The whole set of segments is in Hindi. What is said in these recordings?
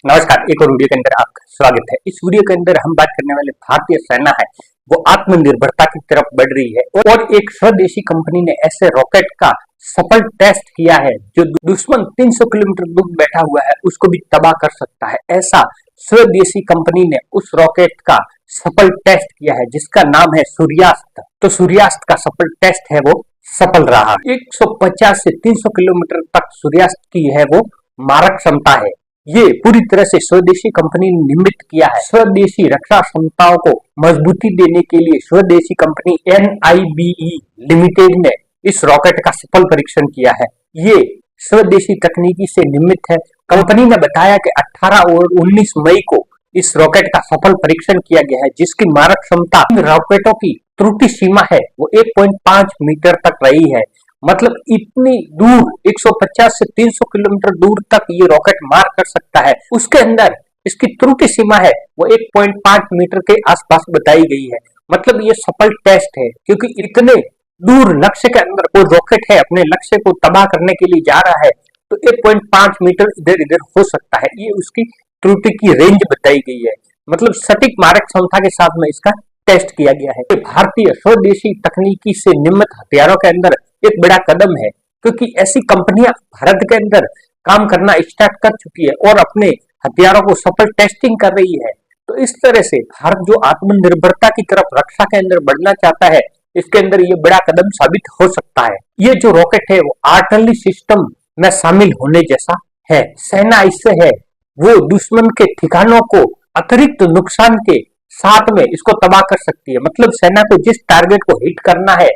नमस्कार। एक और वीडियो के अंदर आपका स्वागत है। इस वीडियो के अंदर हम बात करने वाले भारतीय सेना है वो आत्मनिर्भरता की तरफ बढ़ रही है और एक स्वदेशी कंपनी ने ऐसे रॉकेट का सफल टेस्ट किया है जो दुश्मन 300 किलोमीटर दूर बैठा हुआ है उसको भी तबाह कर सकता है। ऐसा स्वदेशी कंपनी ने उस रॉकेट का सफल टेस्ट किया है जिसका नाम है सूर्यास्त। तो सूर्यास्त का सफल टेस्ट है वो सफल रहा। 150 से 300 किलोमीटर तक सूर्यास्त की है वो मारक क्षमता है। ये पूरी तरह से स्वदेशी कंपनी ने निर्मित किया है। स्वदेशी रक्षा क्षमताओं को मजबूती देने के लिए स्वदेशी कंपनी NIBE लिमिटेड ने इस रॉकेट का सफल परीक्षण किया है। ये स्वदेशी तकनीकी से निर्मित है। कंपनी ने बताया कि 18 और 19 मई को इस रॉकेट का सफल परीक्षण किया गया है जिसकी मारक क्षमता रॉकेटों की त्रुटि सीमा है वो 1.5 मीटर तक रही है। मतलब इतनी दूर 150 से 300 किलोमीटर दूर तक ये रॉकेट मार कर सकता है। उसके अंदर इसकी त्रुटि सीमा है वो 1.5 मीटर के आसपास बताई गई है। मतलब ये सफल टेस्ट है क्योंकि इतने दूर लक्ष्य के अंदर कोई रॉकेट है अपने लक्ष्य को तबाह करने के लिए जा रहा है तो 1.5 मीटर इधर इधर हो सकता है। ये उसकी त्रुटि की रेंज बताई गई है। मतलब सटीक मारक क्षमता के साथ में इसका टेस्ट किया गया है। भारतीय स्वदेशी तकनीकी से निर्मित हथियारों के अंदर एक बड़ा कदम है क्योंकि ऐसी कंपनियां भारत के अंदर काम करना स्टार्ट कर चुकी है और अपने हथियारों को सफल टेस्टिंग कर रही है। तो इस तरह से भारत जो आत्मनिर्भरता की तरफ रक्षा के अंदर बढ़ना चाहता है इसके अंदर ये बड़ा कदम साबित हो सकता है। ये जो रॉकेट है वो आर्टिलरी सिस्टम में शामिल होने जैसा है। सेना इससे है वो दुश्मन के ठिकानों को अतिरिक्त नुकसान के साथ में इसको तबाह कर सकती है। मतलब सेना को जिस टारगेट को हिट करना है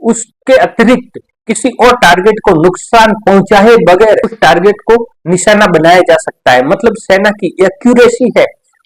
उसके अतिरिक्त किसी और टारगेट को नुकसान पहुंचाए बगैर उस टारगेट को निशाना बनाया जा सकता है। मतलब सेना की एक्यूरेसी है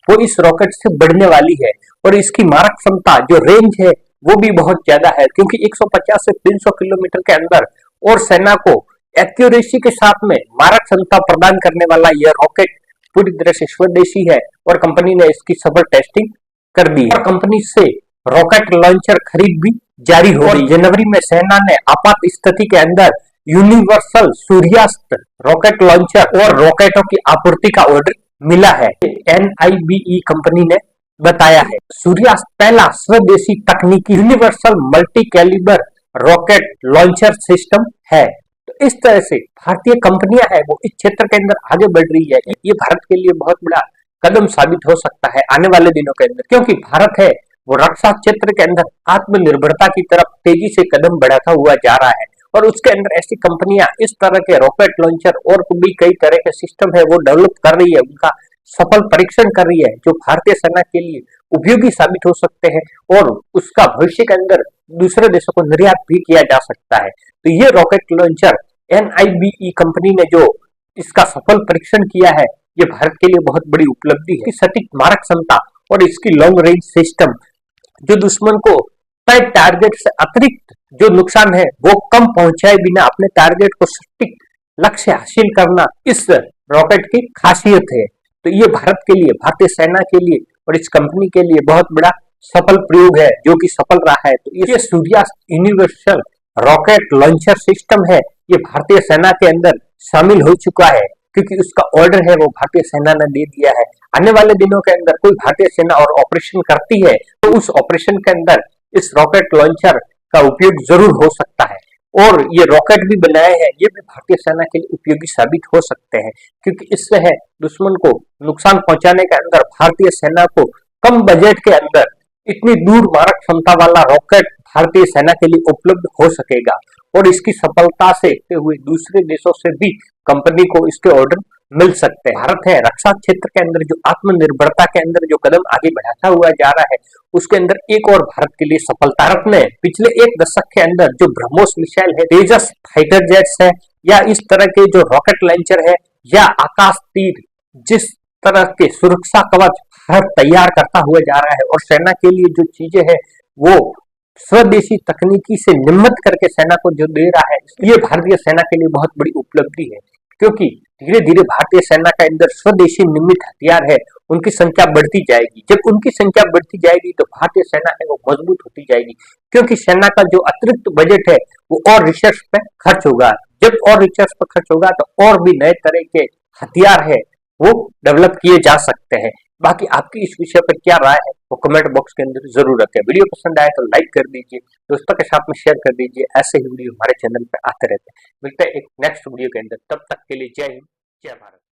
वो इस रॉकेट से बढ़ने वाली है और इसकी मारक क्षमता जो रेंज है वो भी बहुत ज्यादा है क्योंकि 150 से 300 किलोमीटर के अंदर और सेना को एक्यूरेसी के साथ में मारक क्षमता प्रदान करने वाला यह रॉकेट पूरी तरह से स्वदेशी है और कंपनी ने इसकी सफल टेस्टिंग कर दी और कंपनी से रॉकेट लॉन्चर खरीद भी जारी हो गई। जनवरी में सेना ने आपात स्थिति के अंदर यूनिवर्सल सूर्यास्त रॉकेट लॉन्चर और रॉकेटों की आपूर्ति का ऑर्डर मिला है। NIBE कंपनी ने बताया है। सूर्यास्त पहला स्वदेशी तकनीकी universal multi calibre rocket launcher system है। तो इस तरह से भारतीय कंपनियां है वो इस क्षेत्र के अंदर आगे बढ़ रही है। ये भारत के लिए बहुत बड़ा कदम साबित हो सकता है आने वाले दिनों के अंदर क्योंकि भारत है वो रक्षा क्षेत्र के अंदर आत्मनिर्भरता की तरफ तेजी से कदम बढ़ाता हुआ जा रहा है और उसके अंदर ऐसी कंपनियां इस तरह के रॉकेट लॉन्चर और भी कई तरह के सिस्टम है वो डेवलप कर रही है, उनका सफल परीक्षण कर रही है जो भारतीय सेना के लिए उपयोगी साबित हो सकते हैं और उसका भविष्य के अंदर दूसरे देशों को निर्यात भी किया जा सकता है। तो ये रॉकेट लॉन्चर NIBE कंपनी ने जो इसका सफल परीक्षण किया है ये भारत के लिए बहुत बड़ी उपलब्धि है। सटीक मारक क्षमता और इसकी लॉन्ग रेंज सिस्टम जो दुश्मन को तय टारगेट से अतिरिक्त जो नुकसान है वो कम पहुंचाए बिना अपने टारगेट को सटीक लक्ष्य हासिल करना इस रॉकेट की खासियत है। तो ये भारत के लिए, भारतीय सेना के लिए और इस कंपनी के लिए बहुत बड़ा सफल प्रयोग है जो कि सफल रहा है। तो ये सूर्यास्त यूनिवर्सल रॉकेट लॉन्चर सिस्टम है ये भारतीय सेना के अंदर शामिल हो चुका है क्योंकि उसका ऑर्डर है वो भारतीय सेना ने दे दिया है। आने वाले दिनों के अंदर कोई भारतीय सेना और ऑपरेशन करती है तो उस ऑपरेशन के अंदर इस रॉकेट लॉन्चर का उपयोग जरूर हो सकता है और ये रॉकेट भी बनाए हैं ये भी भारतीय सेना के लिए उपयोगी साबित हो सकते हैं क्योंकि इससे है दुश्मन को नुकसान पहुंचाने के अंदर भारतीय सेना को कम बजट के अंदर इतनी दूर मारक क्षमता वाला रॉकेट भारतीय सेना के लिए उपलब्ध हो सकेगा और इसकी सफलता से हुए दूसरे देशों से भी कंपनी को इसके ऑर्डर मिल सकते हैं। भारत है रक्षा क्षेत्र के अंदर जो आत्मनिर्भरता के अंदर जो कदम आगे बढ़ाता हुआ जा रहा है उसके अंदर एक और भारत के लिए सफलता। भारत ने पिछले एक दशक के अंदर जो ब्रह्मोस मिसाइल है, तेजस फाइटर जेट्स है या इस तरह के जो रॉकेट लॉन्चर है या आकाश तीर, जिस तरह के सुरक्षा कवच भारत तैयार करता हुआ जा रहा है और सेना के लिए जो चीजें है वो स्वदेशी तकनीकी से निर्मित करके सेना को जो दे रहा है ये भारतीय सेना के लिए बहुत बड़ी उपलब्धि है क्योंकि धीरे धीरे भारतीय सेना के अंदर स्वदेशी निर्मित हथियार है उनकी संख्या बढ़ती जाएगी। जब उनकी संख्या बढ़ती जाएगी तो भारतीय सेना है वो मजबूत होती जाएगी क्योंकि सेना का जो अतिरिक्त बजट है वो और रिसर्च पे खर्च होगा। जब और रिसर्च पे खर्च होगा तो और भी नए तरह के हथियार है वो डेवलप किए जा सकते हैं। बाकी आपकी इस विषय पर क्या राय है वो कमेंट बॉक्स के अंदर जरूर रखें। वीडियो पसंद आए तो लाइक कर दीजिए, दोस्तों के साथ में शेयर कर दीजिए। ऐसे ही वीडियो हमारे चैनल पे आते रहते हैं। मिलते हैं एक नेक्स्ट वीडियो के अंदर, तब तक के लिए जय हिंद, जय भारत।